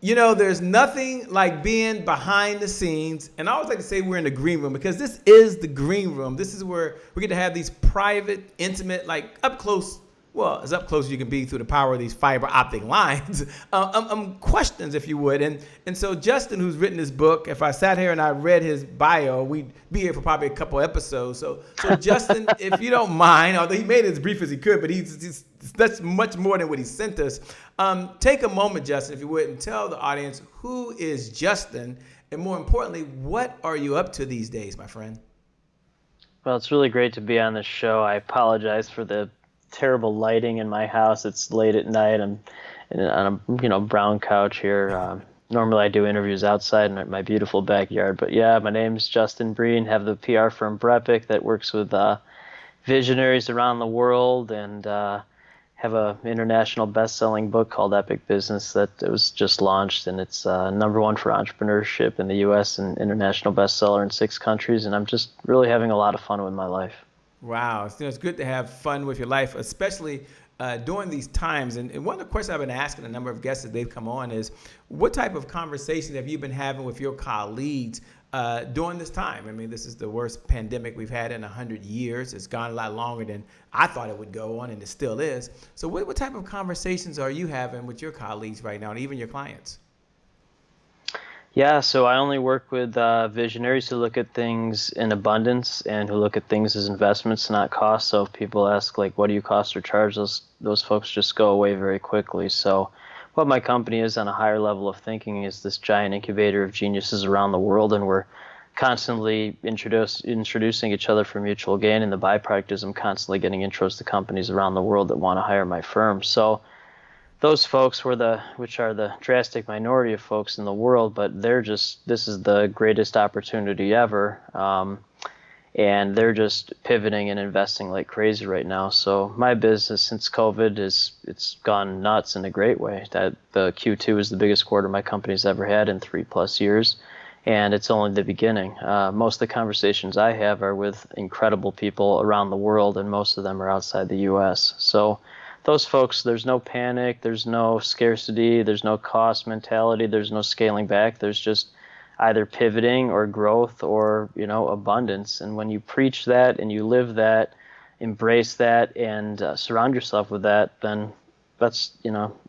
There's nothing like being behind the scenes. And I always like to say we're in the green room because this is the green room. This is where we get to have these private, intimate, like up close, well, as up close as you can be through the power of these fiber optic lines, questions, if you would. And so Justin, who's written this book, if I sat here and I read his bio, we'd be here for probably a couple episodes. So Justin, if you don't mind, although he made it as brief as he could, but that's much more than what he sent us. Take a moment, Justin, if you would, and tell the audience who is Justin, and more importantly, what are you up to these days, my friend? Well, it's really great to be on this show. I apologize for the terrible lighting in my house. It's late at night. I'm on a brown couch here. Normally I do interviews outside in my beautiful backyard. But yeah, my name's Justin Breen. Have the PR firm BrEpic that works with visionaries around the world, and have a international best-selling book called Epic Business that was just launched, and it's #1 for entrepreneurship in the U.S. and international bestseller in 6 countries. And I'm just really having a lot of fun with my life. Wow. It's good to have fun with your life, especially during these times. And one of the questions I've been asking a number of guests as they've come on is, what type of conversations have you been having with your colleagues during this time? I mean, this is the worst pandemic we've had in 100 years. It's gone a lot longer than I thought it would go on, and it still is. So what type of conversations are you having with your colleagues right now, and even your clients? Yeah, so I only work with visionaries who look at things in abundance and who look at things as investments, not costs. So if people ask, like, what do you cost or charge, those folks just go away very quickly. So what my company is on a higher level of thinking is this giant incubator of geniuses around the world, and we're constantly introducing each other for mutual gain, and the byproduct is I'm constantly getting intros to companies around the world that want to hire my firm. So those folks which are the drastic minority of folks in the world, but this is the greatest opportunity ever. And they're just pivoting and investing like crazy right now. So my business since COVID it's gone nuts in a great way. That the Q2 is the biggest quarter my company's ever had in 3+ years. And it's only the beginning. Most of the conversations I have are with incredible people around the world, and most of them are outside the U.S. So those folks, there's no panic, there's no scarcity, there's no cost mentality, there's no scaling back. There's just either pivoting or growth or, abundance. And when you preach that and you live that, embrace that, and surround yourself with that, then that's,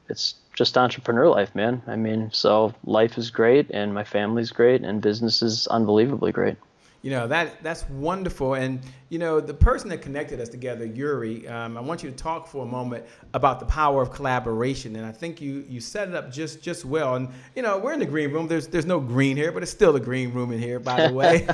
it's just entrepreneur life, man. I mean, so life is great, and my family's great, and business is unbelievably great. That's wonderful. And, the person that connected us together, Yuri, I want you to talk for a moment about the power of collaboration. And I think you set it up just well. And, we're in the green room. There's no green here, but it's still a green room in here, by the way.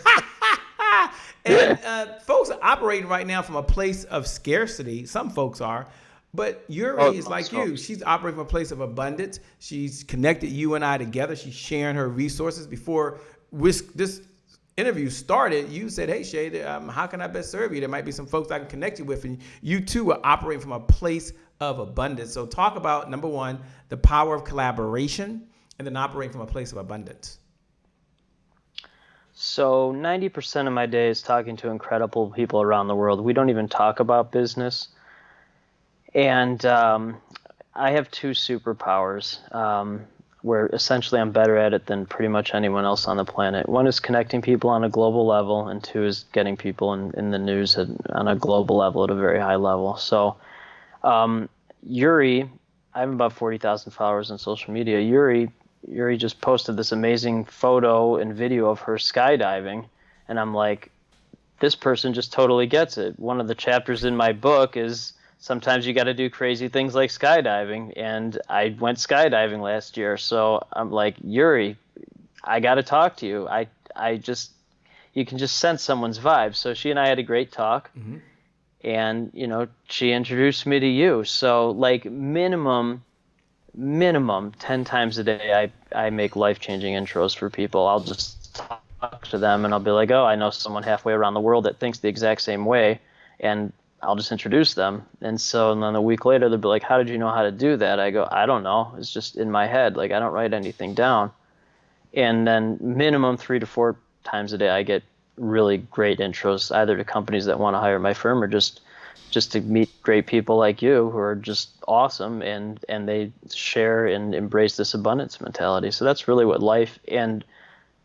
And folks are operating right now from a place of scarcity. Some folks are. But Yuri is like you. She's operating from a place of abundance. She's connected you and I together. She's sharing her resources. Before this interview started, you said, hey, Shay, how can I best serve you? There might be some folks I can connect you with. And you, too, are operating from a place of abundance. So talk about, number one, the power of collaboration, and then operating from a place of abundance. So 90% of my day is talking to incredible people around the world. We don't even talk about business. And I have 2 superpowers where essentially I'm better at it than pretty much anyone else on the planet. One is connecting people on a global level, and 2 is getting people in the news on a global level at a very high level. So Yuri, I have about 40,000 followers on social media. Yuri just posted this amazing photo and video of her skydiving, and I'm like, this person just totally gets it. One of the chapters in my book is sometimes you got to do crazy things like skydiving, and I went skydiving last year. So I'm like, Yuri, I got to talk to you. You can just sense someone's vibe. So she and I had a great talk, mm-hmm. and she introduced me to you. So like minimum 10 times a day, I make life-changing intros for people. I'll just talk to them, and I'll be like, oh, I know someone halfway around the world that thinks the exact same way, and I'll just introduce them. And then a week later, they'll be like, how did you know how to do that? I go, I don't know. It's just in my head. Like, I don't write anything down. And then minimum 3 to 4 times a day, I get really great intros, either to companies that want to hire my firm or just just to meet great people like you who are just awesome, and they share and embrace this abundance mentality. So that's really what life and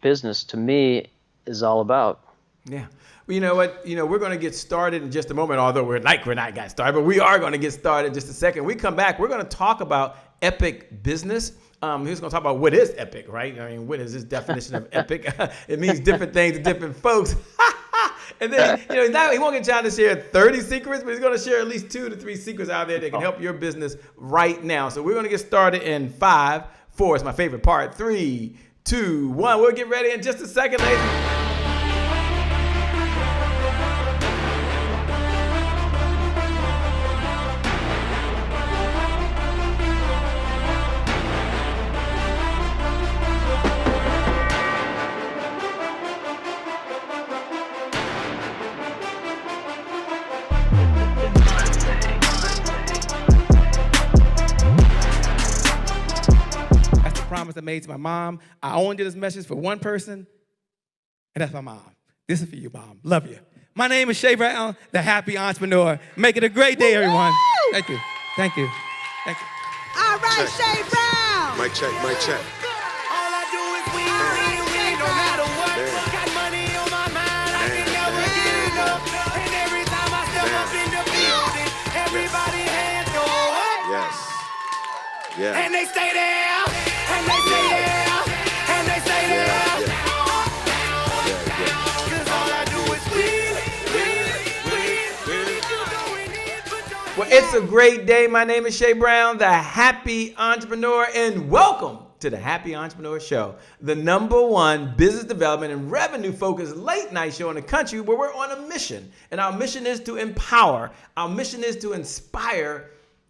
business to me is all about. Yeah. Well, you know what? We're going to get started in just a moment, although we're not got started, but we are going to get started in just a second. When we come back, we're going to talk about epic business. He's going to talk about what is epic, right? I mean, what is this definition of epic? It means different things to different folks. And then, now he won't get John to share 30 secrets, but he's going to share at least 2 to 3 secrets out there that can help your business right now. So we're going to get started in 5, 4, it's my favorite part, 3, 2, 1. We'll get ready in just a second, ladies. Promise I made to my mom. I only did this message for one person, and that's my mom. This is for you, Mom. Love you. My name is Shay Brown, the happy entrepreneur. Make it a great day, everyone. Thank you. Thank you. Thank you. All right, Shay Brown. Mic check, mic check. All I do is win, no matter what. Got money on my mind, I can never get enough. And every time I step up in the building, everybody hands go up. Yes. Yeah. And they stay there. And they stay there, and they stay there. Cause all I do is win. Well, it's a great day. My name is Shay Brown, the happy entrepreneur, and welcome to the Happy Entrepreneur Show, the #1 business development and revenue-focused late-night show in the country where we're on a mission. And our mission is to empower. Our mission is to inspire.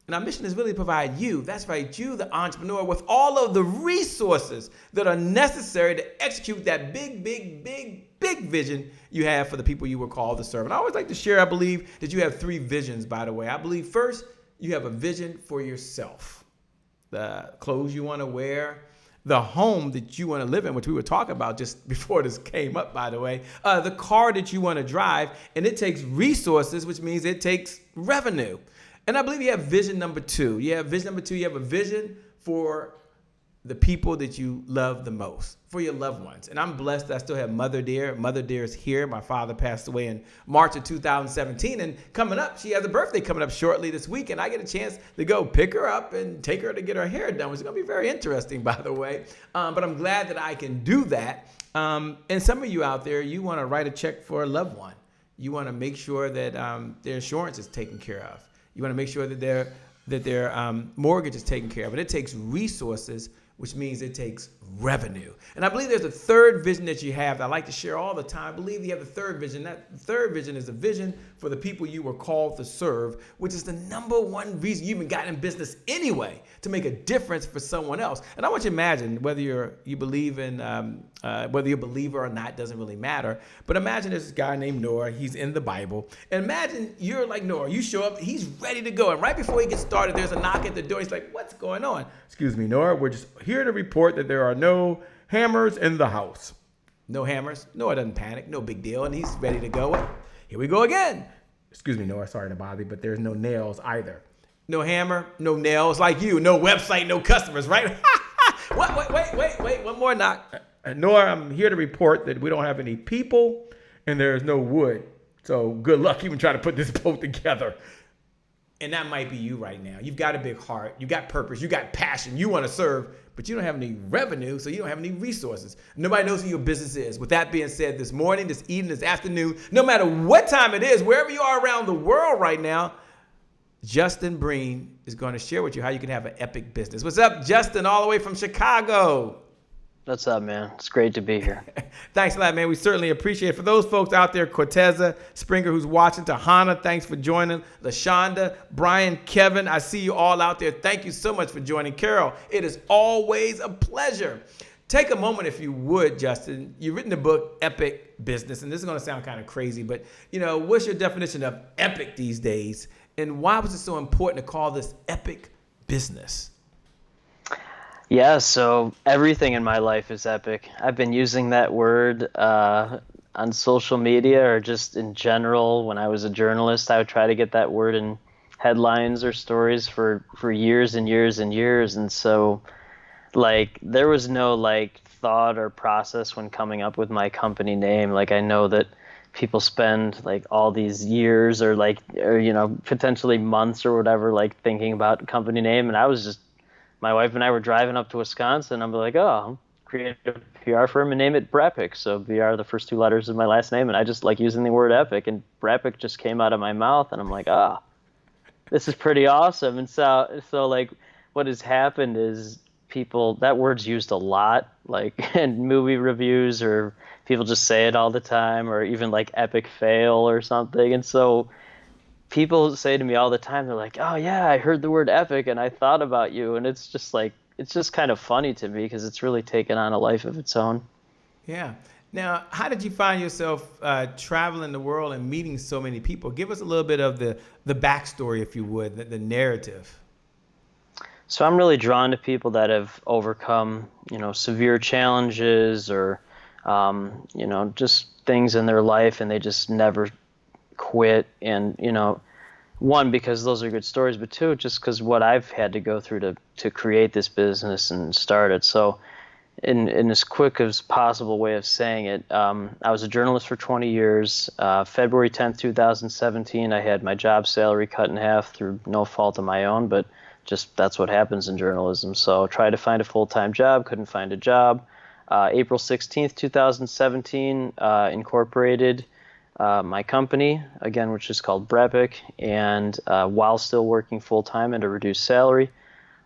And our mission is really to provide you, that's right, you, the entrepreneur, with all of the resources that are necessary to execute that big, big, big, big vision you have for the people you were called to serve. And I always like to share, I believe, that you have 3 visions, by the way. I believe first, you have a vision for yourself. The clothes you want to wear, the home that you want to live in, which we were talking about just before this came up, by the way, the car that you want to drive, and it takes resources, which means it takes revenue. And I believe you have vision number 2. You have vision number 2. You have a vision for the people that you love the most, for your loved ones. And I'm blessed that I still have Mother Dear. Mother Dear is here. My father passed away in March of 2017. And coming up, she has a birthday coming up shortly this week. And I get a chance to go pick her up and take her to get her hair done, which is going to be very interesting, by the way. But I'm glad that I can do that. And some of you out there, you want to write a check for a loved one. You want to make sure that their insurance is taken care of. You want to make sure that their mortgage is taken care of. But it takes resources, which means it takes revenue. And I believe there's a third vision that you have that I like to share all the time. I believe you have the third vision. That third vision is a vision for the people you were called to serve, which is the #1 reason you even got in business anyway, to make a difference for someone else. And I want you to imagine whether you believe in, whether you're a believer or not, doesn't really matter. But imagine there's this guy named Noah. He's in the Bible. And imagine you're like Noah. You show up, he's ready to go. And right before he gets started, there's a knock at the door. He's like, what's going on? Excuse me, Noah. We're just here to report that there are no hammers in the house. No hammers. Noah doesn't panic. No big deal. And he's ready to go. Well, here we go again. Excuse me, Noah. Sorry to bother you, but there's no nails either. No hammer, no nails like you. No website, no customers, right? Wait. One more knock. Noah, I'm here to report that we don't have any people and there's no wood. So good luck even trying to put this boat together. And that might be you right now. You've got a big heart. You got purpose. You got passion. You want to serve, but you don't have any revenue, so you don't have any resources. Nobody knows who your business is. With that being said, this morning, this evening, this afternoon, no matter what time it is, wherever you are around the world right now, Justin Breen is going to share with you how you can have an epic business. What's up, Justin, all the way from Chicago? What's up, man? It's great to be here. Thanks a lot, man. We certainly appreciate it. For those folks out there, Corteza, Springer, who's watching, Tahana, thanks for joining. LaShonda, Brian, Kevin, I see you all out there. Thank you so much for joining. Carol, it is always a pleasure. Take a moment, if you would, Justin. You've written the book, Epic Business, and this is going to sound kind of crazy, but, what's your definition of epic these days? And why was it so important to call this epic business? Yeah, so everything in my life is epic. I've been using that word on social media or just in general. When I was a journalist, I would try to get that word in headlines or stories for years and years and years. And so like there was no like thought or process when coming up with my company name. Like I know that people spend like all these years or potentially months or whatever like thinking about company name, and I was just, my wife and I were driving up to Wisconsin. I'm like, oh, I'll create a PR firm and name it BrEpic. So BR, the first two letters of my last name, and I just like using the word epic, and BrEpic just came out of my mouth, and I'm like, this is pretty awesome. And so like what has happened is people, that word's used a lot, like in movie reviews, or people just say it all the time, or even like epic fail or something. And so people say to me all the time, they're like, oh yeah, I heard the word epic and I thought about you. And it's just like, it's just kind of funny to me because it's really taken on a life of its own. Yeah. Now, how did you find yourself traveling the world and meeting so many people? Give us a little bit of the backstory, if you would, the narrative. So I'm really drawn to people that have overcome, severe challenges or, just things in their life, and they just never quit. And, one, because those are good stories, but two, just because what I've had to go through to create this business and start it. So in as quick as possible way of saying it, I was a journalist for 20 years. February 10th, 2017, I had my job salary cut in half through no fault of my own, but just that's what happens in journalism. So tried to find a full-time job, couldn't find a job. April 16th, 2017, incorporated my company, again, which is called BrEpic, and while still working full-time at a reduced salary.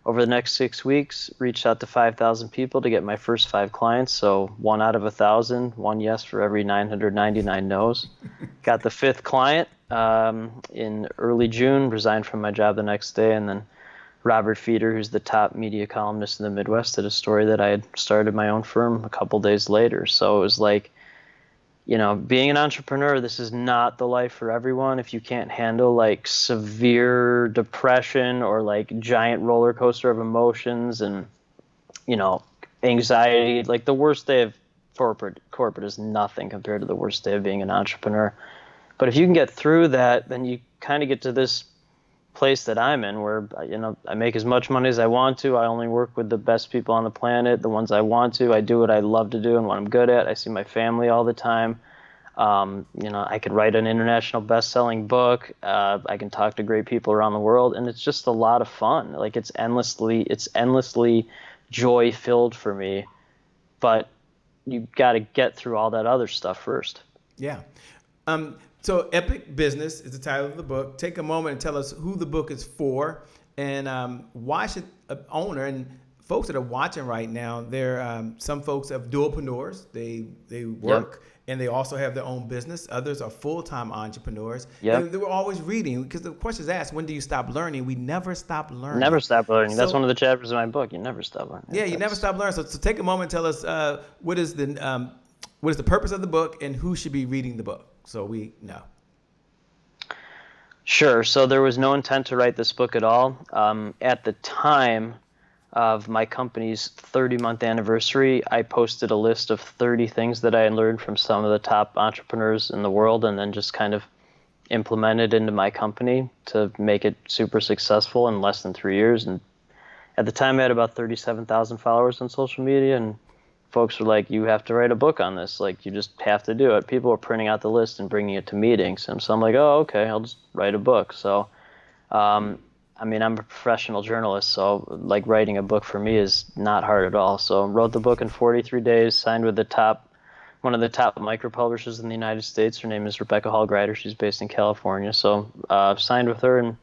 Over the next 6 weeks, reached out to 5,000 people to get my first 5 clients. So 1 out of 1,000, 1 yes for every 999 no's. Got the 5th client in early June, resigned from my job the next day, and then Robert Feeder, who's the top media columnist in the Midwest, did a story that I had started my own firm a couple days later. So it was like, being an entrepreneur, this is not the life for everyone. If you can't handle like severe depression or like giant roller coaster of emotions and, anxiety, like the worst day of corporate is nothing compared to the worst day of being an entrepreneur. But if you can get through that, then you kind of get to this place that I'm in where, I make as much money as I want to. I only work with the best people on the planet, the ones I want to. I do what I love to do and what I'm good at. I see my family all the time. I could write an international best-selling book. I can talk to great people around the world, and it's just a lot of fun. Like it's endlessly joy-filled for me, but you got to get through all that other stuff first. Yeah. So Epic Business is the title of the book. Take a moment and tell us who the book is for, and why should an owner, and folks that are watching right now, they're some folks have dualpreneurs. They work and they also have their own business. Others are full-time entrepreneurs. Yep. And they were always reading, because the question is asked, when do you stop learning? We never stop learning. Never stop learning. So, that's one of the chapters of my book. You never stop learning. Yeah, you never stop learning. So take a moment and tell us what is the purpose of the book and who should be reading the book, so we know. Sure. So there was no intent to write this book at all. At the time of my company's 30-month anniversary, I posted a list of 30 things that I had learned from some of the top entrepreneurs in the world, and then just kind of implemented into my company to make it super successful in less than 3 years. And at the time, I had about 37,000 followers on social media, and folks were like, you have to write a book on this. Like, you just have to do it. People were printing out the list and bringing it to meetings. And so I'm like, oh, okay, I'll just write a book. So, I'm a professional journalist, so like writing a book for me is not hard at all. So wrote the book in 43 days, signed with one of the top micro publishers in the United States. Her name is Rebecca Hall-Greider. She's based in California. So signed with her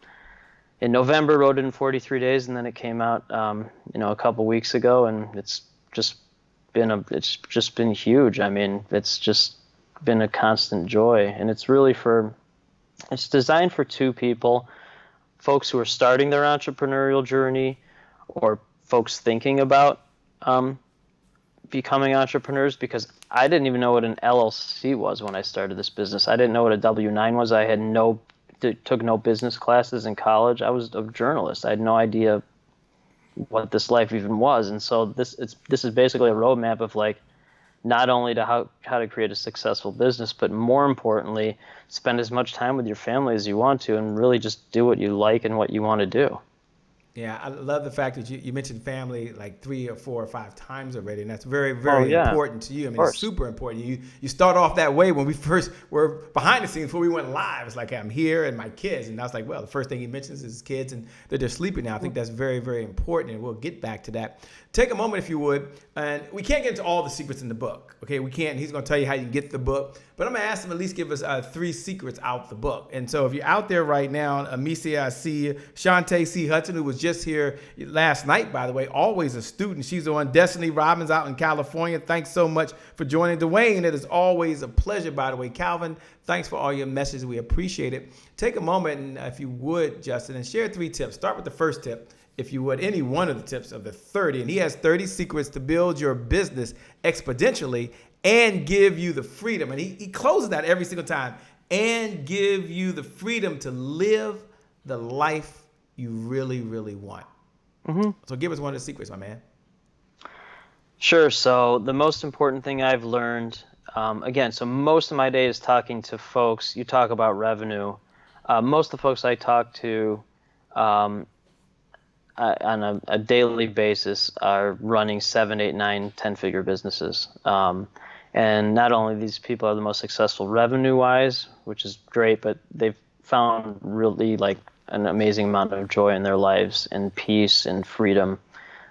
in November, wrote it in 43 days, and then it came out, a couple weeks ago, and it's just been huge. I mean, it's just been a constant joy, and it's designed for 2 people. Folks who are starting their entrepreneurial journey, or folks thinking about becoming entrepreneurs, because I didn't even know what an LLC was when I started this business. I didn't know what a W-9 was. I took no business classes in college. I was a journalist. I had no idea what this life even was. And so this is basically a roadmap of like not only to how to create a successful business, but more importantly, spend as much time with your family as you want to and really just do what you like and what you want to do. Yeah, I love the fact that you mentioned family like 3 or 4 or 5 times already, and that's very, Oh very yeah, important to you. I of mean, it's course. super important. You start off that way when we first were behind the scenes before we went live. It's like, I'm here and my kids, and I was like, well, the first thing he mentions is his kids, and that they're sleeping now. I think that's very, very important, and we'll get back to that. Take a moment, if you would, and we can't get into all the secrets in the book. Okay, we can't. He's going to tell you how you can get the book, but I'm going to ask him at least give us 3 secrets out the book. And so if you're out there right now, Amicia, I see you. Shantae C. Hudson, who was just here last night, by the way, always a student. She's on Destiny Robbins out in California. Thanks so much for joining. Dwayne, it is always a pleasure, by the way. Calvin, thanks for all your messages. We appreciate it. Take a moment, and if you would, Justin, and share 3 tips. Start with the first tip, if you would, any one of the tips of the 30. And he has 30 secrets to build your business exponentially and give you the freedom. And he closes that every single time. And give you the freedom to live the life you really, really want. Mm-hmm. So give us one of the secrets, my man. Sure. So the most important thing I've learned, again, so most of my day is talking to folks. You talk about revenue. Most of the folks I talk to on a daily basis are running 7, 8, 9, 10-figure businesses. And not only these people are the most successful revenue-wise, which is great, but they've found really like an amazing amount of joy in their lives and peace and freedom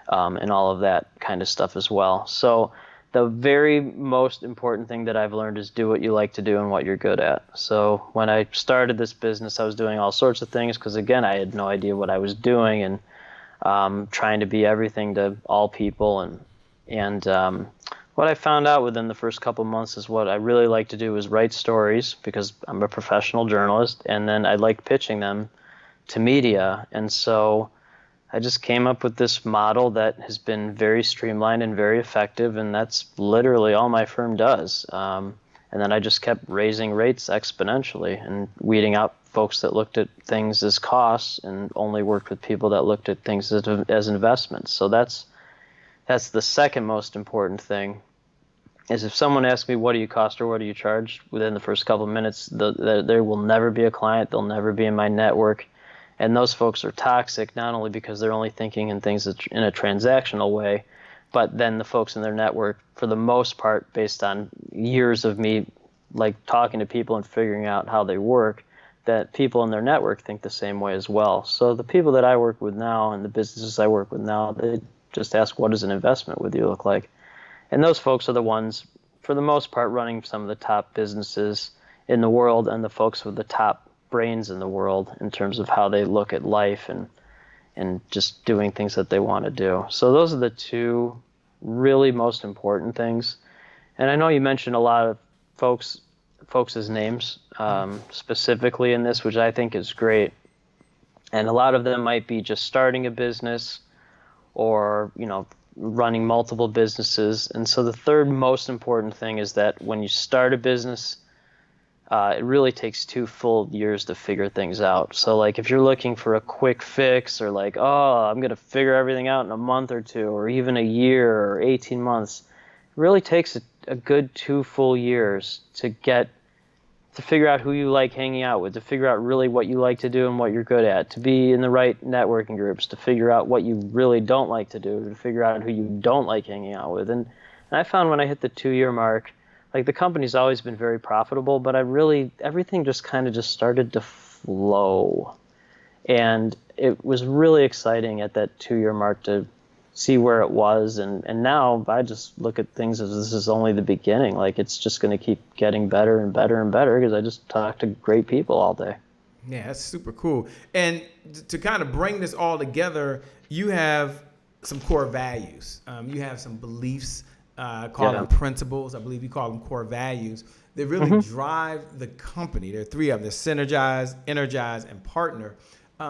and all of that kind of stuff as well. So the very most important thing that I've learned is do what you like to do and what you're good at. So when I started this business, I was doing all sorts of things because, again, I had no idea what I was doing and trying to be everything to all people. And what I found out within the first couple months is what I really like to do is write stories because I'm a professional journalist, and then I like pitching them to media. And so I just came up with this model that has been very streamlined and very effective, and that's literally all my firm does. And then I just kept raising rates exponentially and weeding out folks that looked at things as costs and only worked with people that looked at things as investments. So that's the second most important thing, is if someone asks me, what do you cost or what do you charge, within the first couple of minutes, there will never be a client. They'll never be in my network. And those folks are toxic, not only because they're only thinking in things in a transactional way, but then the folks in their network, for the most part, based on years of me like talking to people and figuring out how they work, that people in their network think the same way as well. So the people that I work with now and the businesses I work with now, they just ask, what does an investment with you look like? And those folks are the ones, for the most part, running some of the top businesses in the world and the folks with the top brains in the world in terms of how they look at life and just doing things that they want to do. So those are the 2 really most important things. And I know you mentioned a lot of folks' names specifically in this, which I think is great. And a lot of them might be just starting a business or, running multiple businesses. And so the third most important thing is that when you start a business, it really takes 2 full years to figure things out. So like if you're looking for a quick fix or like, oh, I'm going to figure everything out in a month or 2 or even a year or 18 months, it really takes a good 2 full years to figure out who you like hanging out with, to figure out really what you like to do and what you're good at, to be in the right networking groups, to figure out what you really don't like to do, to figure out who you don't like hanging out with. And I found when I hit the 2-year mark, like the company's always been very profitable, but everything just kind of just started to flow. And it was really exciting at that 2-year mark to see where it was. And now I just look at things as this is only the beginning. Like it's just going to keep getting better and better and better because I just talk to great people all day. Yeah, that's super cool. And to kind of bring this all together, you have some core values. You have some beliefs, call them principles. I believe you call them core values. They really drive the company. There are 3 of them. They're synergize, energize, and partner.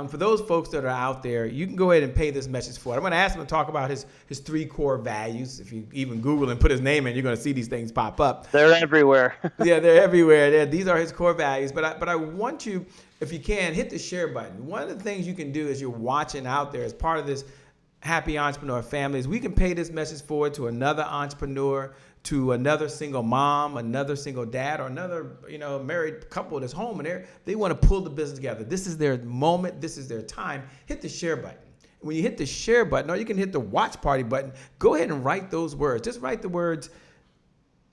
For those folks that are out there, you can go ahead and pay this message forward. I'm going to ask him to talk about his 3 core values. If you even Google and put his name in, you're going to see these things pop up. They're everywhere. Yeah, they're everywhere. These are his core values. But I want you, if you can, hit the share button. One of the things you can do as you're watching out there as part of this, happy entrepreneur families. We can pay this message forward to another entrepreneur, to another single mom, another single dad, or another, married couple that's home and they want to pull the business together. This is their moment. This is their time. Hit the share button. When you hit the share button, or you can hit the watch party button, go ahead and write those words. Just write the words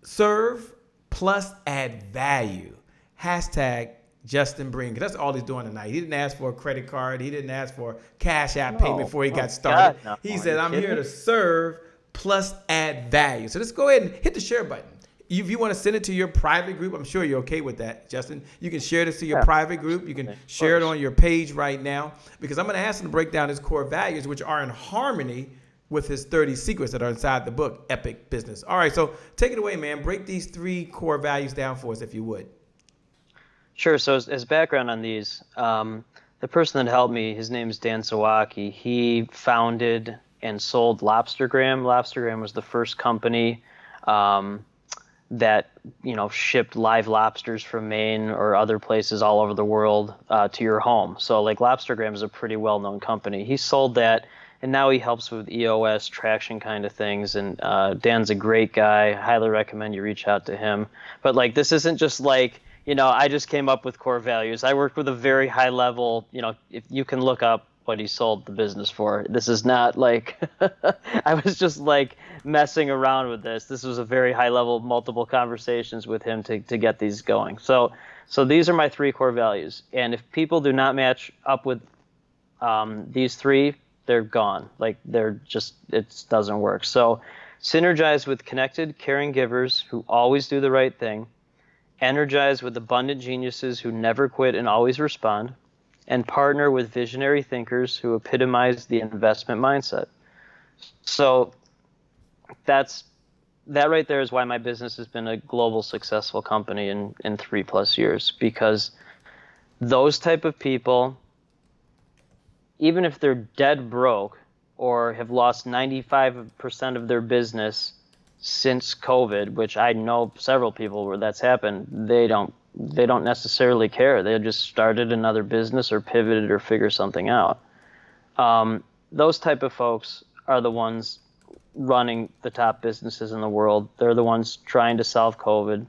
serve plus add value. Hashtag Justin Breen, because that's all he's doing tonight. He didn't ask for a credit card. He didn't ask for Cash App payment before he got started. God, no. He said, I'm here to serve plus add value. So just go ahead and hit the share button. If you want to send it to your private group, I'm sure you're okay with that, Justin. You can share this to your private group. You can share it on your page right now, because I'm going to ask him to break down his core values, which are in harmony with his 30 secrets that are inside the book, Epic Business. All right, so take it away, man. Break these 3 core values down for us, if you would. Sure. So as background on these, the person that helped me, his name is Dan Zawacki. He founded and sold Lobstergram. Lobstergram was the first company that shipped live lobsters from Maine or other places all over the world to your home. So like Lobstergram is a pretty well-known company. He sold that, and now he helps with EOS traction kind of things. And Dan's a great guy. I highly recommend you reach out to him. But like, this isn't just like, I just came up with core values. I worked with a very high level, if you can look up what he sold the business for. This is not like, I was just like messing around with this. This was a very high level, multiple conversations with him to get these going. So these are my 3 core values. And if people do not match up with these 3, they're gone. Like it doesn't work. So synergize with connected, caring givers who always do the right thing. Energize with abundant geniuses who never quit and always respond, and partner with visionary thinkers who epitomize the investment mindset. So that right there is why my business has been a global successful company in 3+ years, because those type of people, even if they're dead broke or have lost 95% of their business since COVID, which I know several people where that's happened, they don't necessarily care. They just started another business or pivoted or figure something out. Those type of folks are the ones running the top businesses in the world. They're the ones trying to solve COVID.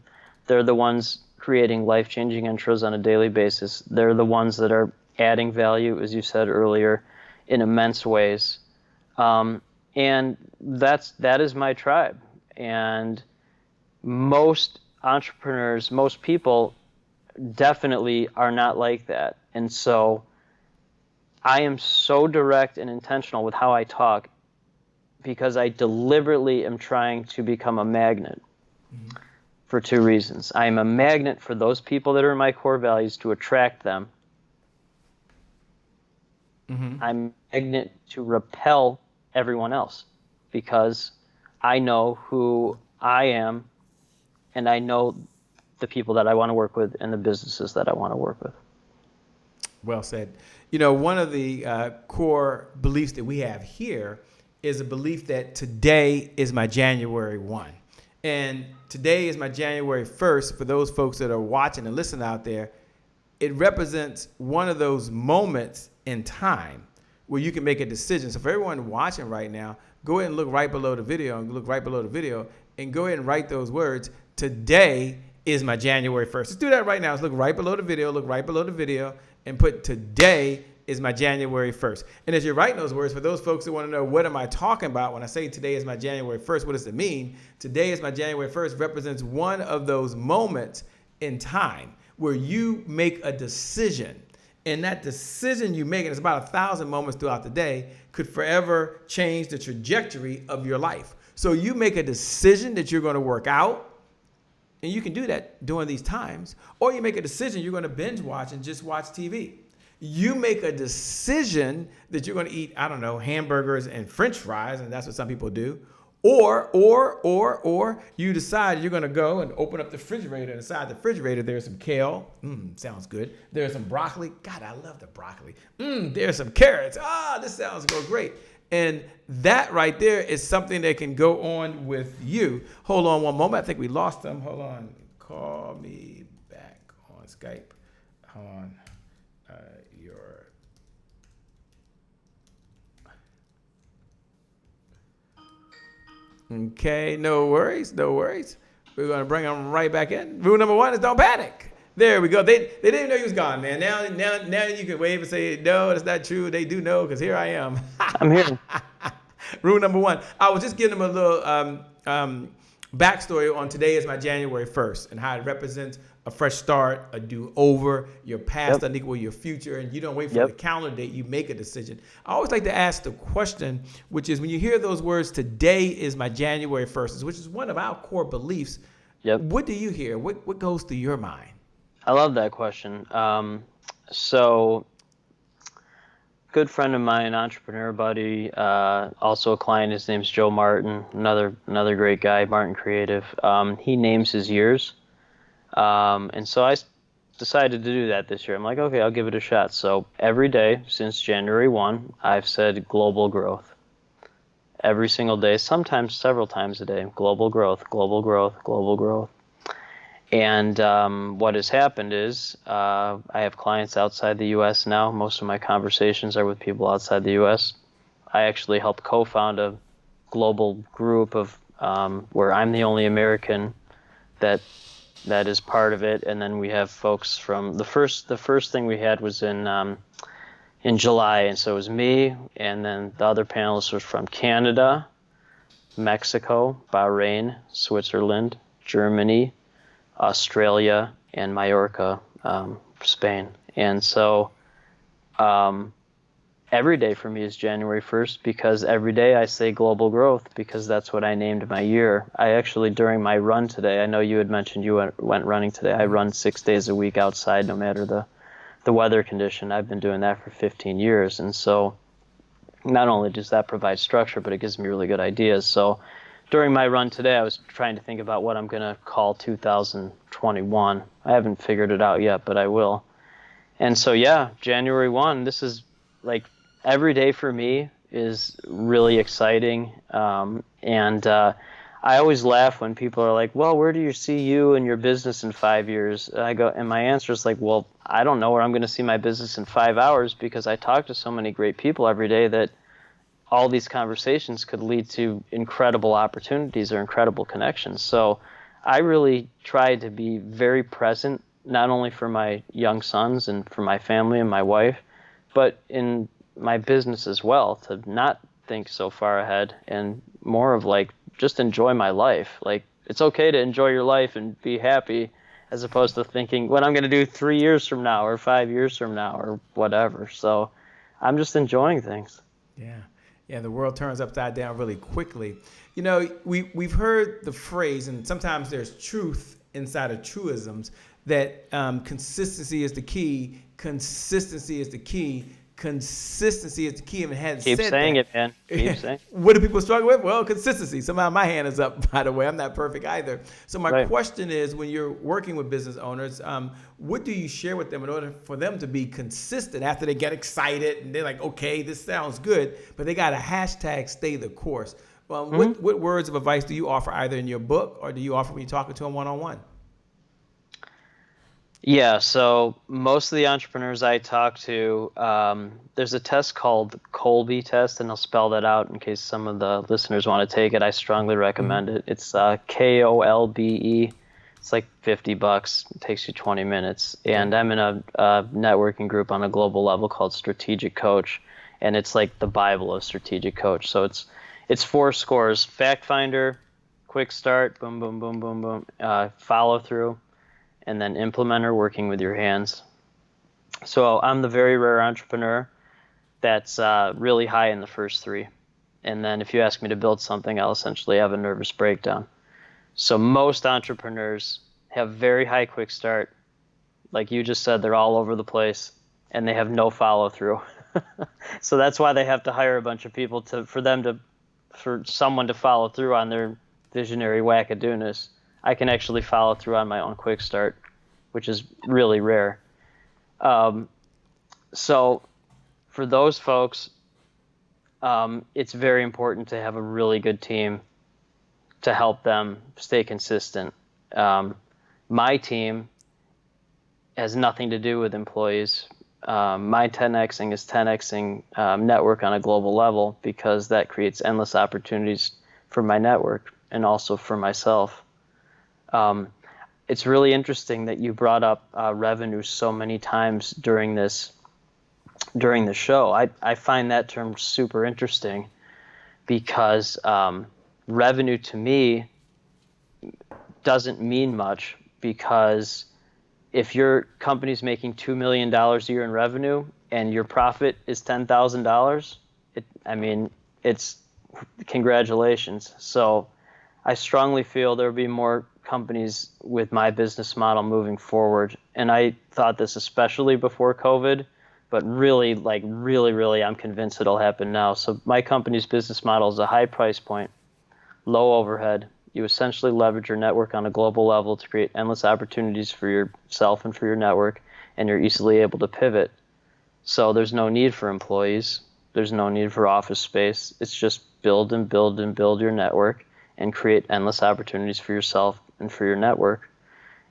They're the ones creating life-changing intros on a daily basis. They're the ones that are adding value, as you said earlier, in immense ways. And that is my tribe. And most entrepreneurs, most people definitely are not like that. And so I am so direct and intentional with how I talk, because I deliberately am trying to become a magnet for 2 reasons. I am a magnet for those people that are in my core values to attract them. I'm a magnet to repel everyone else, because I know who I am, and I know the people that I want to work with and the businesses that I want to work with. Well said. One of the core beliefs that we have here is a belief that today is my January 1. And today is my January 1st. For those folks that are watching and listening out there, it represents one of those moments in time where you can make a decision. So for everyone watching right now, go ahead and look right below the video and go ahead and write those words. Today is my January 1st. Let's do that right now. Let's look right below the video, and put today is my January 1st. And as you're writing those words, for those folks who want to know what am I talking about when I say today is my January 1st, what does it mean? Today is my January 1st represents one of those moments in time where you make a decision. And that decision you make, and it's about 1,000 moments throughout the day, could forever change the trajectory of your life. So you make a decision that you're going to work out, and you can do that during these times. Or you make a decision you're going to binge watch and just watch TV. You make a decision that you're going to eat, hamburgers and French fries, and that's what some people do. Or you decide you're going to go and open up the refrigerator, and inside the refrigerator there's some kale. Sounds good. There's some broccoli. God, I love the broccoli. There's some carrots. This sounds great. And that right there is something that can go on with you. Hold on one moment. I think we lost them. Hold on. Call me back on Skype. Hold on. Okay, no worries, no worries. We're gonna bring him right back in. Rule number 1 is don't panic. There we go. They didn't even know he was gone, man. Now you can wave and say, no, that's not true. They do know because here I am. I'm here. Rule number 1. I was just giving them a little backstory on today is my January 1st and how it represents a fresh start, a do-over. Your past doesn't equal your future, and you don't wait for the calendar date. You make a decision. I always like to ask the question, which is when you hear those words, today is my January 1st, which is one of our core beliefs. What do you hear? What goes through your mind? I love that question. So, good friend of mine, entrepreneur buddy, also a client. His name's Joe Martin, another great guy, Martin Creative. He names his years, and so I decided to do that this year. I'm like, okay, I'll give it a shot. So every day since January 1, I've said global growth. Every single day, sometimes several times a day, global growth, global growth, global growth. And what has happened is I have clients outside the U.S. now. Most of my conversations are with people outside the U.S. I actually helped co-found a global group of where I'm the only American that is part of it. And then we have folks from the first thing we had was in July, and so it was me, and then the other panelists was from Canada, Mexico, Bahrain, Switzerland, Germany, Australia, and Mallorca, Spain. And so every day for me is January 1st because every day I say global growth because that's what I named my year. I actually, during my run today, I know you had mentioned you went running today. I run 6 days a week outside no matter the weather condition. I've been doing that for 15 years. And so not only does that provide structure, but it gives me really good ideas. So during my run today, I was trying to think about what I'm going to call 2021. I haven't figured it out yet, but I will. And so, January 1, this is like every day for me is really exciting. And I always laugh when people are like, well, where do you see you and your business in 5 years? And my answer is like, well, I don't know where I'm going to see my business in 5 hours because I talk to so many great people every day that all these conversations could lead to incredible opportunities or incredible connections. So I really try to be very present, not only for my young sons and for my family and my wife, but in my business as well, to not think so far ahead and more of like, just enjoy my life. Like, it's okay to enjoy your life and be happy as opposed to thinking what I'm going to do 3 years from now or 5 years from now or whatever. So I'm just enjoying things. Yeah, the world turns upside down really quickly. You know, we've heard the phrase, and sometimes there's truth inside of truisms, that consistency is the key. Consistency is the key. Consistency is the key. And it hadn't Keep said saying that. it, man. Keep saying. What do people struggle with? Well, consistency. Somehow my hand is up, by the way. I'm not perfect either. So my question is, when you're working with business owners, what do you share with them in order for them to be consistent after they get excited and they're like, okay, this sounds good, but they got a hashtag stay the course. Well, what words of advice do you offer either in your book or do you offer when you're talking to them one-on-one? Yeah, so most of the entrepreneurs I talk to, there's a test called Kolbe test, and I'll spell that out in case some of the listeners want to take it. I strongly recommend it. It's KOLBE. It's like $50. It takes you 20 minutes. And I'm in a networking group on a global level called Strategic Coach, and it's like the Bible of Strategic Coach. So it's 4 scores: fact finder, quick start, boom, boom, boom, boom, boom, follow through, and then implementer, working with your hands. So I'm the very rare entrepreneur that's really high in the first 3. And then if you ask me to build something, I'll essentially have a nervous breakdown. So most entrepreneurs have very high quick start. Like you just said, they're all over the place and they have no follow through. So that's why they have to hire a bunch of people for someone to follow through on their visionary wackadoodness. I can actually follow through on my own quick start, which is really rare. So for those folks, it's very important to have a really good team to help them stay consistent. My team has nothing to do with employees. My 10Xing is 10Xing network on a global level because that creates endless opportunities for my network and also for myself. It's really interesting that you brought up revenue so many times during the show. I find that term super interesting because revenue to me doesn't mean much, because if your company's making $2 million a year in revenue and your profit is $10,000, it's congratulations. So I strongly feel there'll be more companies with my business model moving forward. And I thought this especially before COVID, but really, I'm convinced it'll happen now. So my company's business model is a high price point, low overhead. You essentially leverage your network on a global level to create endless opportunities for yourself and for your network, and you're easily able to pivot. So there's no need for employees. There's no need for office space. It's just build and build and build your network and create endless opportunities for yourself and for your network.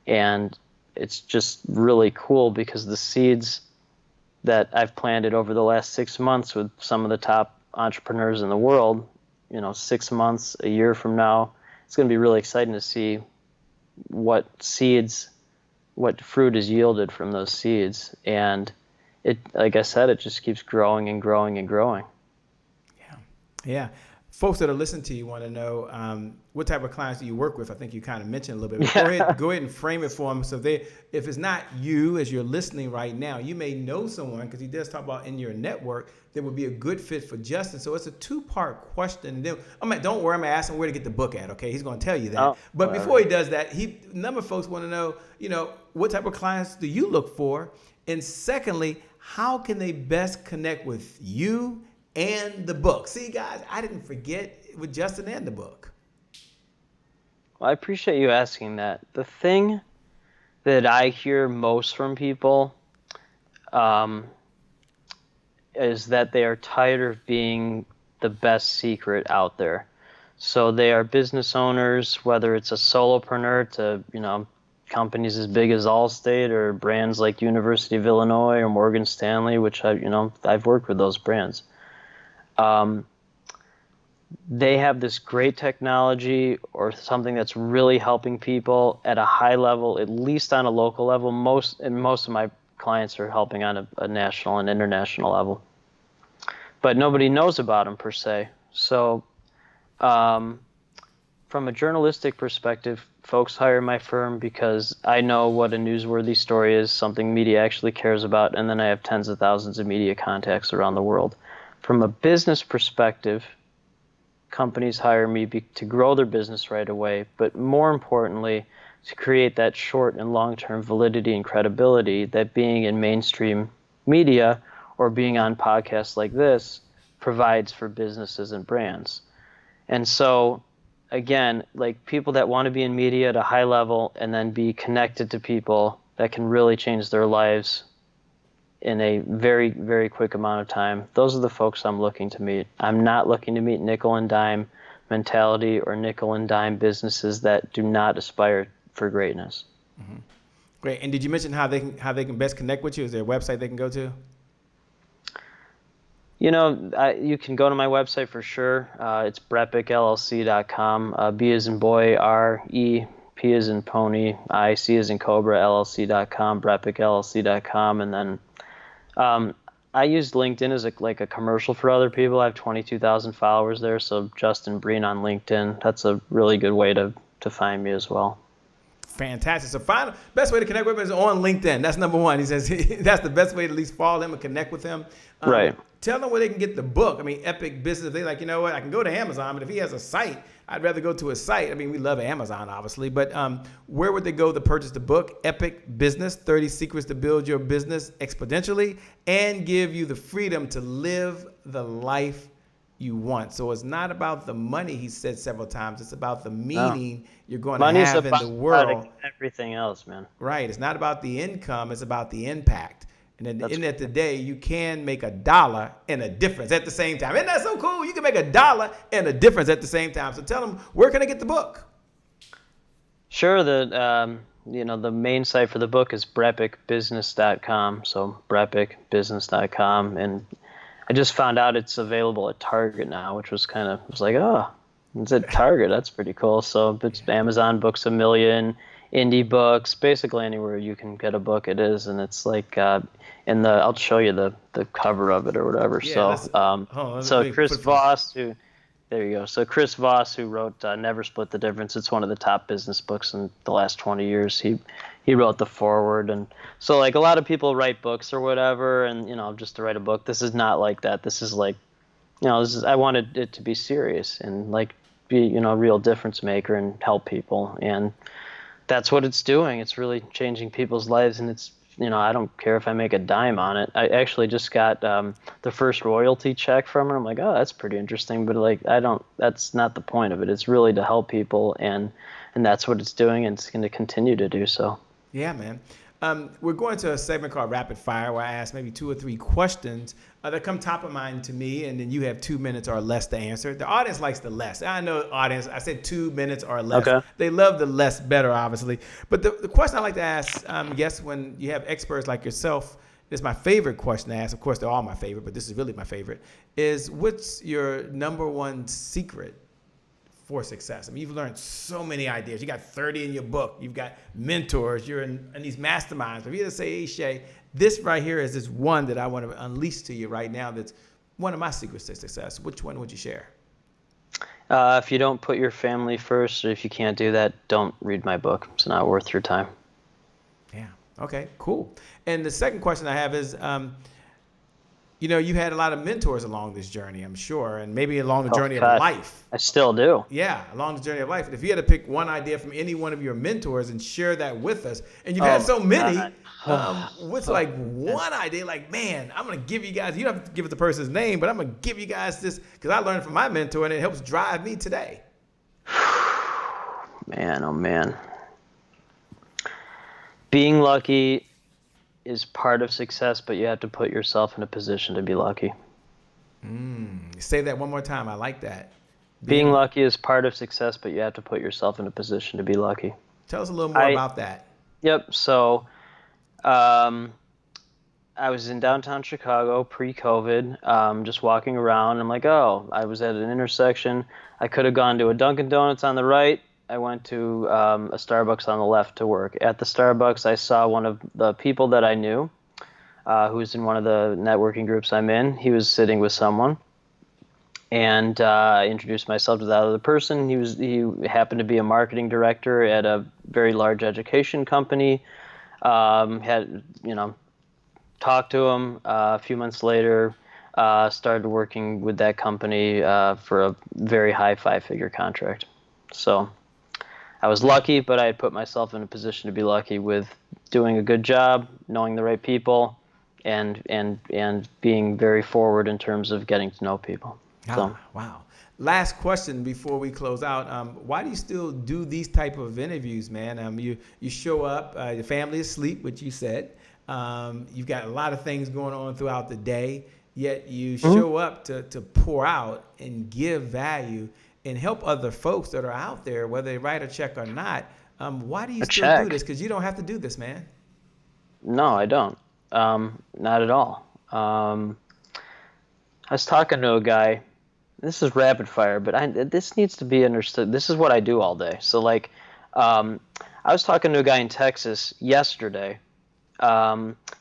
And it's just really cool because the seeds that I've planted over the last 6 months with some of the top entrepreneurs in the world, 6 months, a year from now, it's going to be really exciting to see what fruit is yielded from those seeds. And it, like I said, it just keeps growing and growing and growing. Yeah. Folks that are listening to you want to know what type of clients do you work with? I think you kind of mentioned a little bit. But go ahead and frame it for them. So if it's not you, as you're listening right now, you may know someone, because he does talk about in your network, that would be a good fit for Justin. So it's a two-part question. Don't worry, I'm going to ask him where to get the book at, okay? He's going to tell you that. But before he does that, a number of folks want to know, what type of clients do you look for? And secondly, how can they best connect with you and the book? See, guys, I didn't forget with Justin and the book. Well, I appreciate you asking that. The thing that I hear most from people is that they are tired of being the best secret out there. So they are business owners, whether it's a solopreneur to, companies as big as Allstate or brands like University of Illinois or Morgan Stanley, which I've worked with those brands. They have this great technology or something that's really helping people at a high level, at least on a local level. Most of my clients are helping on a national and international level, but nobody knows about them per se. So from a journalistic perspective, folks hire my firm because I know what a newsworthy story is, something media actually cares about, and then I have tens of thousands of media contacts around the world. From a business perspective, companies hire me to grow their business right away, but more importantly, to create that short and long-term validity and credibility that being in mainstream media or being on podcasts like this provides for businesses and brands. And so, again, like people that want to be in media at a high level and then be connected to people that can really change their lives in a very, very quick amount of time, those are the folks I'm looking to meet. I'm not looking to meet nickel and dime mentality or nickel and dime businesses that do not aspire for greatness. Mm-hmm. Great. And did you mention how they can best connect with you? Is there a website they can go to? You can go to my website for sure. It's BrEpicLLC.com. B as in boy, R-E, P as in pony, I, C as in cobra, LLC.com, BrEpicLLC.com. And then I use LinkedIn as a commercial for other people. I have 22,000 followers there. So Justin Breen on LinkedIn, that's a really good way to find me as well. Fantastic. So best way to connect with him is on LinkedIn. That's number one. He says that's the best way to at least follow him and connect with him. Right. Tell them where they can get the book. I mean, Epic Business. They're like, you know what? I can go to Amazon, but if he has a site, I'd rather go to a site. I mean, we love Amazon, obviously, but where would they go to purchase the book? Epic Business, 30 Secrets to Build Your Business Exponentially and Give You the Freedom to Live the Life You Want. So it's not about the money, he said several times. It's about the meaning you're going to have in the world. Everything else, man. Right. It's not about the income. It's about the impact. And at the end of the day, you can make $1 and a difference at the same time. Isn't that so cool? You can make $1 and a difference at the same time. So tell them, where can I get the book? Sure. The main site for the book is BrEpicBusiness.com. So BrEpicBusiness.com. And I just found out it's available at Target now, which was like, oh. It's at Target. That's pretty cool. So it's Amazon Books a Million, Indie Books, basically anywhere you can get a book, it is. And it's like, I'll show you the cover of it or whatever. Yeah, So Chris Voss, there you go. So Chris Voss, who wrote Never Split the Difference, it's one of the top business books in the last 20 years. He wrote the foreword. And so like a lot of people write books or whatever, and, just to write a book, this is not like that. This is like, I wanted it to be serious and like be, a real difference maker and help people. And that's what it's doing. It's really changing people's lives. And it's, I don't care if I make a dime on it. I actually just got the first royalty check from her. I'm like, oh, that's pretty interesting. But like, that's not the point of it. It's really to help people. And that's what it's doing. And it's going to continue to do so. Yeah, man. We're going to a segment called Rapid Fire where I ask maybe 2 or 3 questions that come top of mind to me, and then you have 2 minutes or less to answer. The audience likes the less. I know audience, I said 2 minutes or less. Okay. They love the less better, obviously. But the question I like to ask guests when you have experts like yourself, this is my favorite question to ask. Of course, they're all my favorite, but this is really my favorite, is what's your number one secret for success? I mean, you've learned so many ideas. You got 30 in your book. You've got mentors. You're in these masterminds. But if you had to say, hey, Shay, this right here is this one that I want to unleash to you right now that's one of my secrets to success, which one would you share? If you don't put your family first, or if you can't do that, don't read my book. It's not worth your time. Yeah. Okay, cool. And the second question I have is, you had a lot of mentors along this journey, I'm sure, and maybe along the journey of life. I still do. Yeah, along the journey of life. And if you had to pick one idea from any one of your mentors and share that with us, and you've had so many, what's like one idea, like, man, I'm going to give you guys, you don't have to give it the person's name, but I'm going to give you guys this, because I learned from my mentor, and it helps drive me today. Man, oh man. Being lucky is part of success, but you have to put yourself in a position to be lucky. Say that one more time. I like that. Being lucky is part of success, but you have to put yourself in a position to be lucky. Tell us a little more about that. Yep. So I was in downtown Chicago pre-COVID, just walking around. I'm like, I was at an intersection. I could have gone to a Dunkin' Donuts on the right. I went to a Starbucks on the left to work. At the Starbucks, I saw one of the people that I knew, who was in one of the networking groups I'm in. He was sitting with someone, and I introduced myself to that other person. He happened to be a marketing director at a very large education company. Had talked to him. A few months later, started working with that company for a very high 5-figure contract. So I was lucky, but I had put myself in a position to be lucky with doing a good job, knowing the right people, and being very forward in terms of getting to know people. Wow. Last question before we close out. Why do you still do these type of interviews, man? You show up, your family is asleep, which you said. You've got a lot of things going on throughout the day, yet you show up to pour out and give value and help other folks that are out there, whether they write a check or not. Why do you still do this? Because you don't have to do this, man. No, I don't. Not at all. I was talking to a guy. This is rapid fire, but this needs to be understood. This is what I do all day. So, like, I was talking to a guy in Texas yesterday.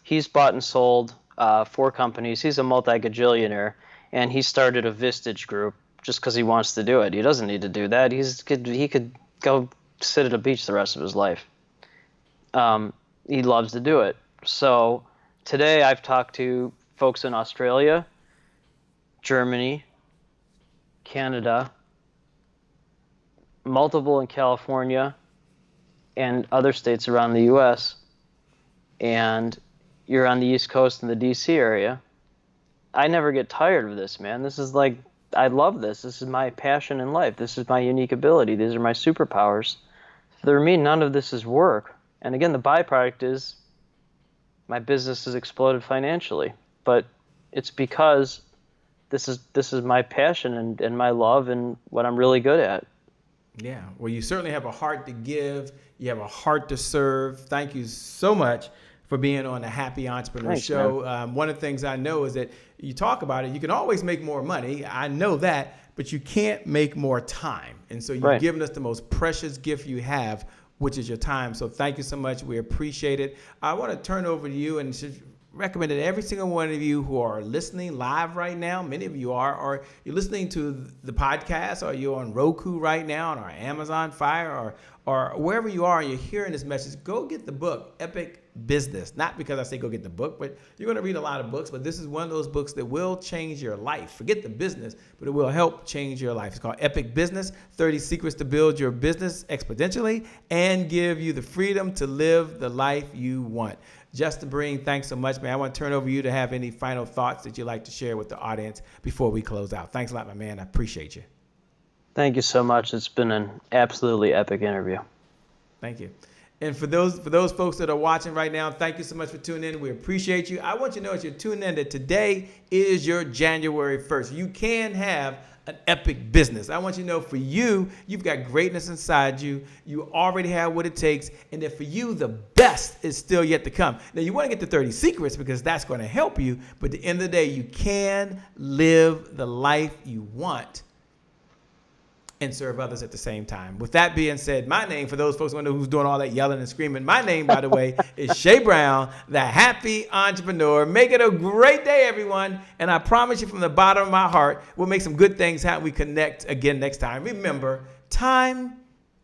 He's bought and sold 4 companies. He's a multi-gajillionaire, and he started a Vistage group just because he wants to do it. He doesn't need to do that. He could go sit at a beach the rest of his life. He loves to do it. So today I've talked to folks in Australia, Germany, Canada, multiple in California, and other states around the U.S. And you're on the East Coast in the D.C. area. I never get tired of this, man. This is like, I love this. This is my passion in life. This is my unique ability. These are my superpowers. For me, none of this is work. And again, the byproduct is my business has exploded financially. But it's because this is my passion and my love and what I'm really good at. Yeah. Well, you certainly have a heart to give. You have a heart to serve. Thank you so much for being on the Happy Entrepreneur Show. One of the things I know is that you talk about it, you can always make more money. I know that, but you can't make more time. And so you've Right. given us the most precious gift you have, which is your time. So thank you so much. We appreciate it. I want to turn over to you and should recommend that every single one of you who are listening live right now, many of you are, or you're listening to the podcast, or you're on Roku right now, or Amazon Fire, or wherever you are, and you're hearing this message, go get the book, Epic Business. Not because I say go get the book, but you're going to read a lot of books, but this is one of those books that will change your life. Forget the business, but it will help change your life. It's called Epic Business, 30 Secrets to Build Your Business Exponentially and Give You the Freedom to Live the Life You Want. Justin Breen, thanks so much, man. I want to turn over to you to have any final thoughts that you'd like to share with the audience before we close out. Thanks a lot, my man. I appreciate you. Thank you so much. It's been an absolutely epic interview. Thank you. And for those folks that are watching right now, thank you so much for tuning in. We appreciate you. I want you to know as you're tuning in that today is your January 1st. You can have an epic business. I want you to know for you, you've got greatness inside you. You already have what it takes. And that for you, the best is still yet to come. Now, you want to get the 30 secrets because that's going to help you. But at the end of the day, you can live the life you want and serve others at the same time. With that being said, my name, for those folks who know who's doing all that yelling and screaming, my name, by the way, is Shay Brown, the happy entrepreneur. Make it a great day, everyone. And I promise you from the bottom of my heart, we'll make some good things happen. We connect again next time. Remember, time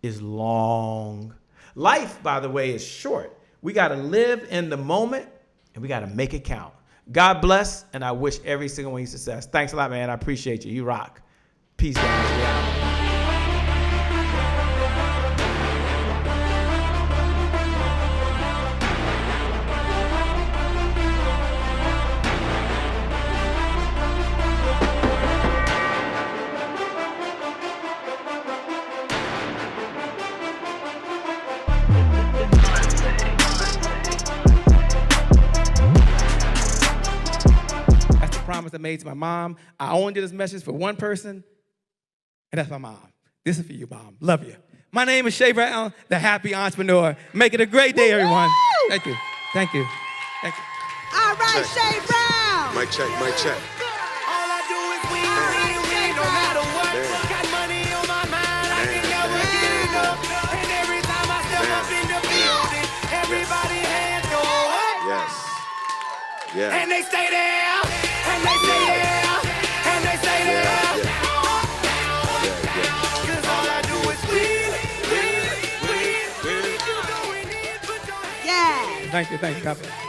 is long. Life, by the way, is short. We got to live in the moment and we got to make it count. God bless, and I wish every single one of you success. Thanks a lot, man. I appreciate you. You rock. Peace, guys. Promise I made to my mom. I only did this message for one person, and that's my mom. This is for you, Mom. Love you. My name is Shay Brown, the happy entrepreneur. Make it a great day, everyone. Thank you. Thank you. Thank you. All right, Check. Shay Brown. Mic check, mic check. All I do is win, no matter what. Damn. Got money on my mind, I can never Damn. get enough. And every time I step up in the building, everybody hands go up. Yes. Yeah. And they stay there, and they stay there, and they stay there. Yeah, yeah. 'Cause all I do is win. If you doing it, put your hands. Yeah. Thank you. God bless.